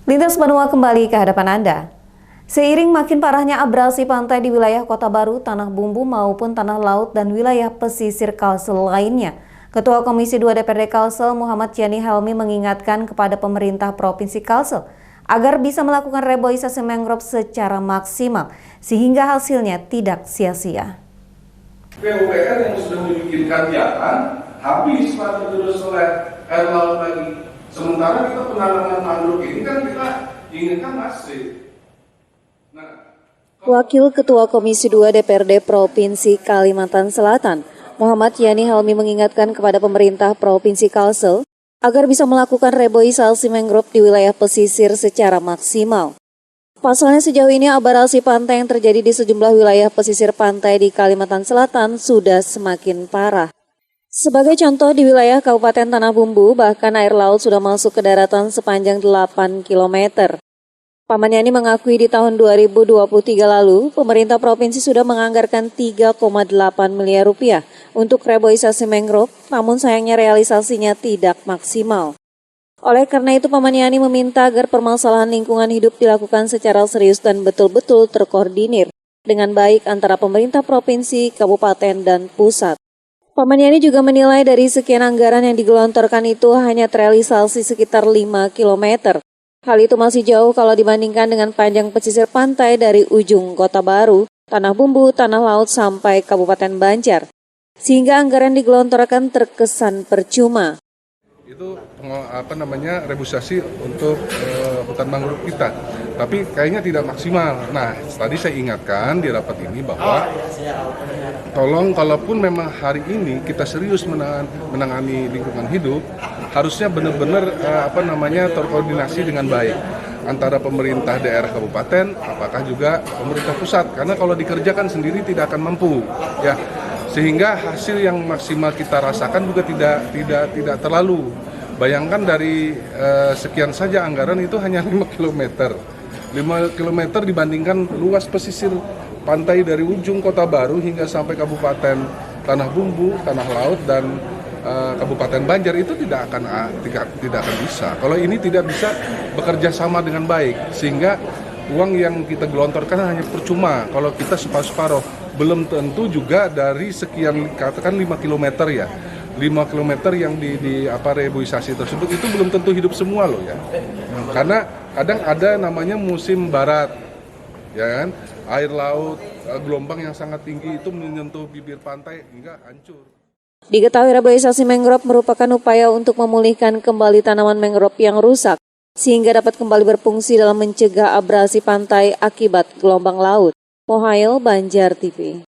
Lintas benua kembali ke hadapan Anda. Seiring makin parahnya abrasi pantai di wilayah Kota Baru, Tanah Bumbu maupun Tanah Laut dan wilayah pesisir Kalsel lainnya, Ketua Komisi 2 DPRD Kalsel Muhammad Yani Helmi mengingatkan kepada pemerintah Provinsi Kalsel agar bisa melakukan reboisasi mangrove secara maksimal sehingga hasilnya tidak sia-sia. PUPR yang sudah memikirkan kegiatan habis pada terus oleh air laut lagi. Sementara kita penanaman mangrove ini kan kita inginkan masif. Wakil Ketua Komisi 2 DPRD Provinsi Kalimantan Selatan, Muhammad Yani Helmi mengingatkan kepada pemerintah Provinsi Kalsel agar bisa melakukan reboisasi mangrove di wilayah pesisir secara maksimal. Pasalnya sejauh ini abrasi pantai yang terjadi di sejumlah wilayah pesisir pantai di Kalimantan Selatan sudah semakin parah. Sebagai contoh, di wilayah Kabupaten Tanah Bumbu, bahkan air laut sudah masuk ke daratan sepanjang 8 km. Paman Yani mengakui di tahun 2023 lalu, pemerintah provinsi sudah menganggarkan 3,8 miliar rupiah untuk reboisasi mangrove, namun sayangnya realisasinya tidak maksimal. Oleh karena itu, Paman Yani meminta agar permasalahan lingkungan hidup dilakukan secara serius dan betul-betul terkoordinir dengan baik antara pemerintah provinsi, kabupaten, dan pusat. Paman Yani juga menilai dari sekian anggaran yang digelontorkan itu hanya terrealisasi sekitar 5 km. Hal itu masih jauh kalau dibandingkan dengan panjang pesisir pantai dari ujung Kota Baru, Tanah Bumbu, Tanah Laut sampai Kabupaten Banjar. Sehingga anggaran digelontorkan terkesan percuma. Itu reboisasi untuk hutan mangrove kita, tapi kayaknya tidak maksimal. Nah, tadi saya ingatkan di rapat ini bahwa tolong kalaupun memang hari ini kita serius menangani lingkungan hidup, harusnya benar-benar terkoordinasi dengan baik antara pemerintah daerah kabupaten, apakah juga pemerintah pusat. Karena kalau dikerjakan sendiri tidak akan mampu, ya. Sehingga hasil yang maksimal kita rasakan juga tidak terlalu. Bayangkan dari sekian saja anggaran itu hanya 5 km. 5 km dibandingkan luas pesisir pantai dari ujung Kota Baru hingga sampai Kabupaten Tanah Bumbu, Tanah Laut, dan Kabupaten Banjar itu tidak akan bisa. Kalau ini tidak bisa bekerja sama dengan baik, sehingga uang yang kita gelontorkan hanya percuma kalau kita separuh-separuh. Belum tentu juga dari sekian, katakan 5 km ya. 5 km yang di reboisasi tersebut itu belum tentu hidup semua loh ya. Karena kadang ada namanya musim barat, ya kan? Air laut, gelombang yang sangat tinggi itu menyentuh bibir pantai hingga hancur. Diketahui reboisasi mangrove merupakan upaya untuk memulihkan kembali tanaman mangrove yang rusak, sehingga dapat kembali berfungsi dalam mencegah abrasi pantai akibat gelombang laut. Mohail, Banjar TV.